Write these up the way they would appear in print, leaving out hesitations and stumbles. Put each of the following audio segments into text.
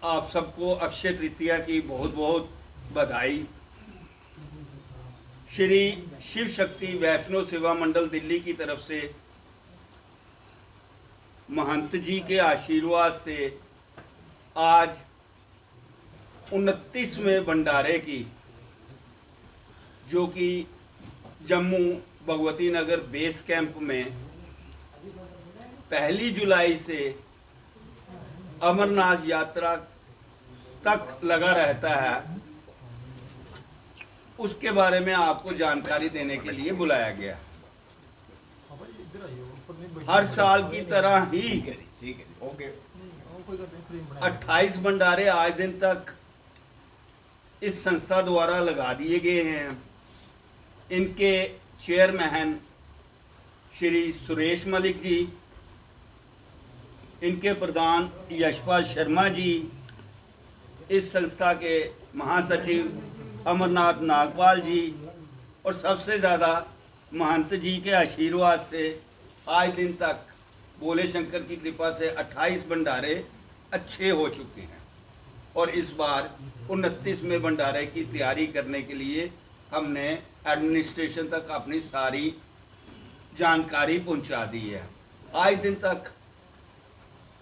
आप सबको अक्षय तृतीया की बहुत बहुत बधाई। श्री शिव शक्ति वैष्णो सेवा मंडल दिल्ली की तरफ से महंत जी के आशीर्वाद से आज 29वें भंडारे की, जो कि जम्मू भगवती नगर बेस कैंप में 1 जुलाई से अमरनाथ यात्रा तक लगा रहता है, उसके बारे में आपको जानकारी देने के लिए बुलाया गया। हर साल की तरह ही 28 भंडारे आज दिन तक इस संस्था द्वारा लगा दिए गए हैं। इनके चेयरमैन श्री सुरेश मलिक जी, इनके प्रधान यशपाल शर्मा जी, इस संस्था के महासचिव अमरनाथ नागपाल जी, और सबसे ज़्यादा महंत जी के आशीर्वाद से आज दिन तक भोले शंकर की कृपा से 28 भंडारे अच्छे हो चुके हैं। और इस बार 29वें भंडारे की तैयारी करने के लिए हमने एडमिनिस्ट्रेशन तक अपनी सारी जानकारी पहुंचा दी है। आज दिन तक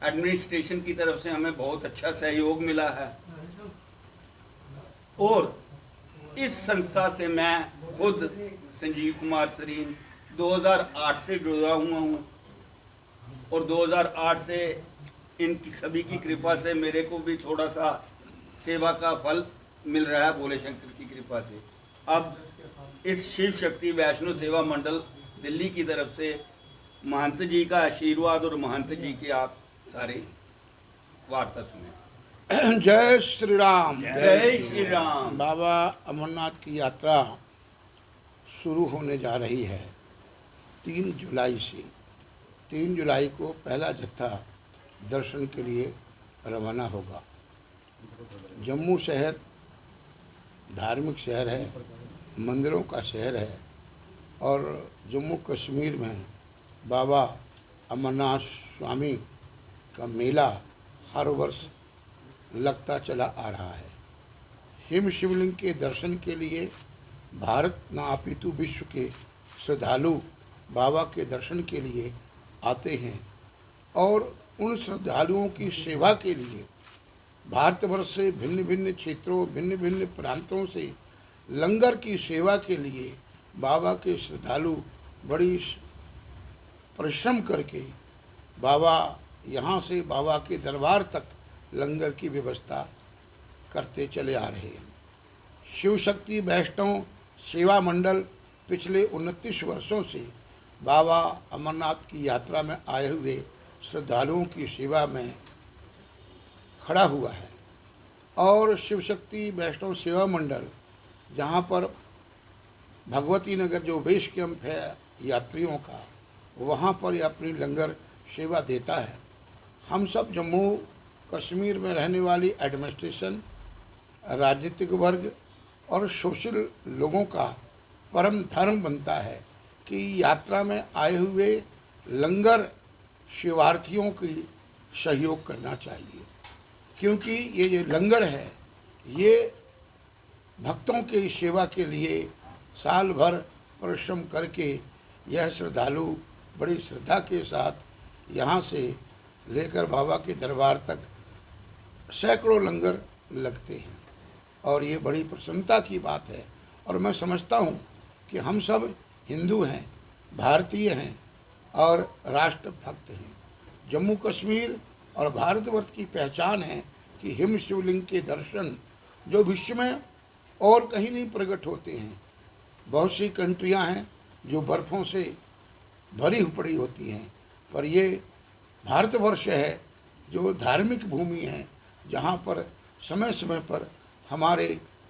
एडमिनिस्ट्रेशन की तरफ से हमें बहुत अच्छा सहयोग मिला है, और इस संस्था से मैं खुद संजीव कुमार सरीन 2008 से जुड़ा हुआ हूँ, और 2008 से इनकी सभी की कृपा से मेरे को भी थोड़ा सा सेवा का फल मिल रहा है भोले शंकर की कृपा से। अब इस शिव शक्ति वैष्णो सेवा मंडल दिल्ली की तरफ से महंत जी का आशीर्वाद और महंत जी की आप सारी वार्ता सुने। जय श्री राम। जय श्री राम। बाबा अमरनाथ की यात्रा शुरू होने जा रही है 3 जुलाई से। 3 जुलाई को पहला जत्था दर्शन के लिए रवाना होगा। जम्मू शहर धार्मिक शहर है, मंदिरों का शहर है, और जम्मू कश्मीर में बाबा अमरनाथ स्वामी का मेला हर वर्ष लगता चला आ रहा है। हिम शिवलिंग के दर्शन के लिए भारत न अपितु विश्व के श्रद्धालु बाबा के दर्शन के लिए आते हैं, और उन श्रद्धालुओं की सेवा के लिए भारतवर्ष से भिन्न भिन्न क्षेत्रों, भिन्न भिन्न प्रांतों से लंगर की सेवा के लिए बाबा के श्रद्धालु बड़ी परिश्रम करके बाबा यहाँ से बाबा के दरबार तक लंगर की व्यवस्था करते चले आ रहे हैं। शिव शक्ति वैष्णव सेवा मंडल पिछले 29 वर्षों से बाबा अमरनाथ की यात्रा में आए हुए श्रद्धालुओं की सेवा में खड़ा हुआ है, और शिव शक्ति वैष्णव सेवा मंडल जहाँ पर भगवती नगर जो बेस कैंप है यात्रियों का, वहाँ पर ये अपनी लंगर सेवा देता है। हम सब जम्मू कश्मीर में रहने वाली एडमिनिस्ट्रेशन, राजनीतिक वर्ग और सोशल लोगों का परम धर्म बनता है कि यात्रा में आए हुए लंगर शिवार्थियों की सहयोग करना चाहिए, क्योंकि ये जो लंगर है ये भक्तों की सेवा के लिए साल भर परिश्रम करके यह श्रद्धालु बड़ी श्रद्धा के साथ यहाँ से लेकर बाबा के दरबार तक सैकड़ों लंगर लगते हैं, और ये बड़ी प्रसन्नता की बात है। और मैं समझता हूँ कि हम सब हिंदू हैं, भारतीय हैं और राष्ट्रभक्त हैं। जम्मू कश्मीर और भारतवर्ष की पहचान है कि हिम शिवलिंग के दर्शन जो विश्व में और कहीं नहीं प्रकट होते हैं। बहुत सी कंट्रियां हैं जो बर्फ़ों से भरी पड़ी होती हैं, पर ये भारतवर्ष है जो धार्मिक भूमि है, जहाँ पर समय समय पर हमारे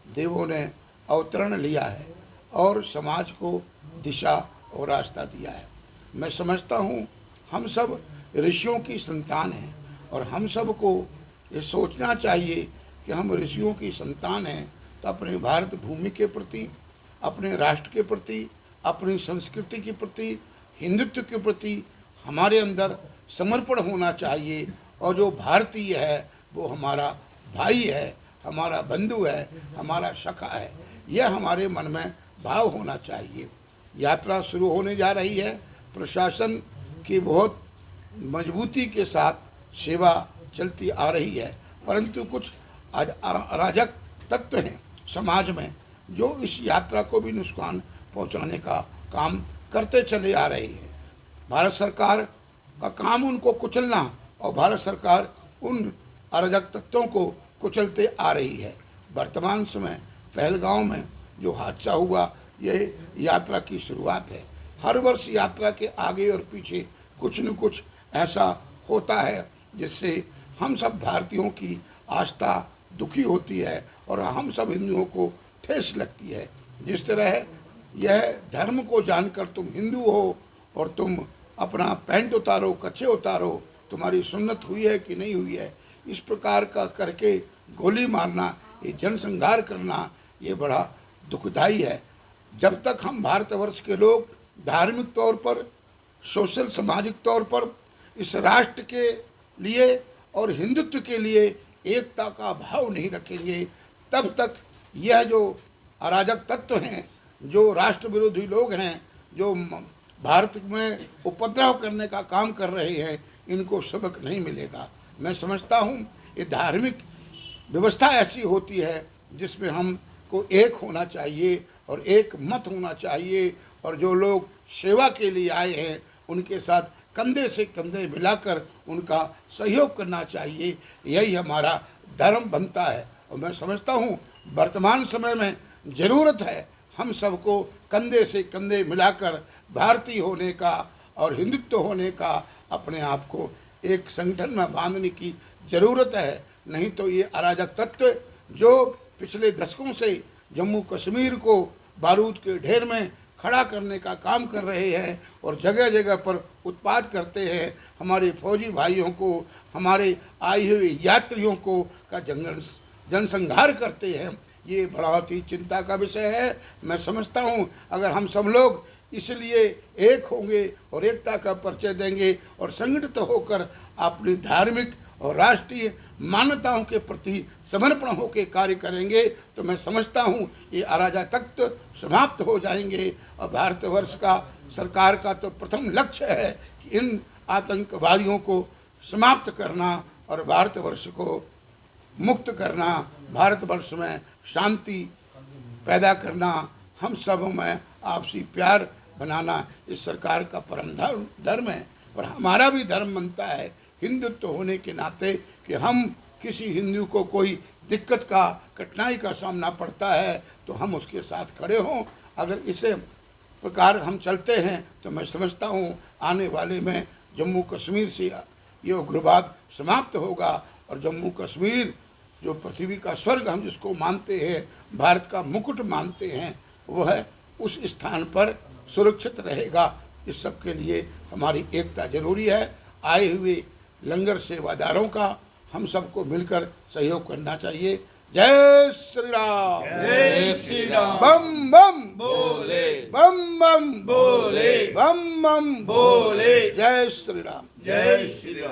देवों ने अवतरण लिया है और समाज को दिशा और रास्ता दिया है। मैं समझता हूँ हम सब ऋषियों की संतान हैं, और हम सब को ये सोचना चाहिए कि हम ऋषियों की संतान हैं, तो अपने भारत भूमि के प्रति, अपने राष्ट्र के प्रति, अपनी संस्कृति के प्रति, हिंदुत्व के प्रति हमारे अंदर समर्पण होना चाहिए, और जो भारतीय है वो हमारा भाई है, हमारा बंधु है, हमारा सखा है, यह हमारे मन में भाव होना चाहिए। यात्रा शुरू होने जा रही है। प्रशासन की बहुत मजबूती के साथ सेवा चलती आ रही है, परंतु कुछ अराजक तत्व हैं समाज में जो इस यात्रा को भी नुकसान पहुंचाने का काम करते चले आ रहे हैं। भारत सरकार का काम उनको कुचलना और भारत सरकार उन अराजक तत्वों को कुचलते आ रही है। वर्तमान समय पहलगांव में जो हादसा हुआ, यह यात्रा की शुरुआत है। हर वर्ष यात्रा के आगे और पीछे कुछ न कुछ ऐसा होता है जिससे हम सब भारतीयों की आस्था दुखी होती है और हम सब हिंदुओं को ठेस लगती है। जिस तरह यह धर्म को जानकर तुम हिंदू हो और तुम अपना पैंट उतारो, कच्छे उतारो, तुम्हारी सुन्नत हुई है कि नहीं हुई है, इस प्रकार का करके गोली मारना, ये जनसंहार करना, ये बड़ा दुखदाई है। जब तक हम भारतवर्ष के लोग धार्मिक तौर पर, सोशल सामाजिक तौर पर इस राष्ट्र के लिए और हिंदुत्व के लिए एकता का भाव नहीं रखेंगे, तब तक यह जो अराजक तत्व हैं, जो राष्ट्र विरोधी लोग हैं, जो भारत में उपद्रव करने का काम कर रहे हैं, इनको सबक नहीं मिलेगा। मैं समझता हूँ ये धार्मिक व्यवस्था ऐसी होती है जिसमें हमको एक होना चाहिए और एक मत होना चाहिए, और जो लोग सेवा के लिए आए हैं उनके साथ कंधे से कंधे मिलाकर उनका सहयोग करना चाहिए। यही हमारा धर्म बनता है। और मैं समझता हूँ वर्तमान समय में ज़रूरत है हम सबको कंधे से कंधे मिलाकर भारतीय होने का और हिंदुत्व होने का, अपने आप को एक संगठन में बांधने की ज़रूरत है। नहीं तो ये अराजक तत्व जो पिछले दशकों से जम्मू कश्मीर को बारूद के ढेर में खड़ा करने का काम कर रहे हैं और जगह जगह पर उत्पात करते हैं, हमारे फौजी भाइयों को, हमारे आए हुए यात्रियों को का जनसंहार करते हैं, ये बहुत ही चिंता का विषय है। मैं समझता हूँ अगर हम सब लोग इसलिए एक होंगे और एकता का परिचय देंगे और संगठित होकर अपनी धार्मिक और राष्ट्रीय मान्यताओं के प्रति समर्पण होकर कार्य करेंगे, तो मैं समझता हूँ ये अराजक तत्व समाप्त हो जाएंगे। और भारतवर्ष का सरकार का तो प्रथम लक्ष्य है कि इन आतंकवादियों को समाप्त करना और भारतवर्ष को मुक्त करना, भारतवर्ष में शांति पैदा करना, हम सब में आपसी प्यार बनाना इस सरकार का परम धर्म है। पर हमारा भी धर्म बनता है हिंदुत्व होने के नाते कि हम किसी हिंदू को कोई दिक्कत का, कठिनाई का सामना पड़ता है तो हम उसके साथ खड़े हों। अगर इसे प्रकार हम चलते हैं तो मैं समझता हूँ आने वाले में जम्मू कश्मीर से ये उग्रवाद समाप्त होगा और जम्मू कश्मीर जो पृथ्वी का स्वर्ग हम जिसको मानते हैं, भारत का मुकुट मानते हैं, वह उस स्थान पर सुरक्षित रहेगा। इस सब के लिए हमारी एकता जरूरी है। आए हुए लंगर सेवादारों का हम सबको मिलकर सहयोग करना चाहिए। जय श्री राम, जय श्री राम। बम बम बोले, बम बम बोले, बम बम बोले। जय श्री राम। जय श्री राम।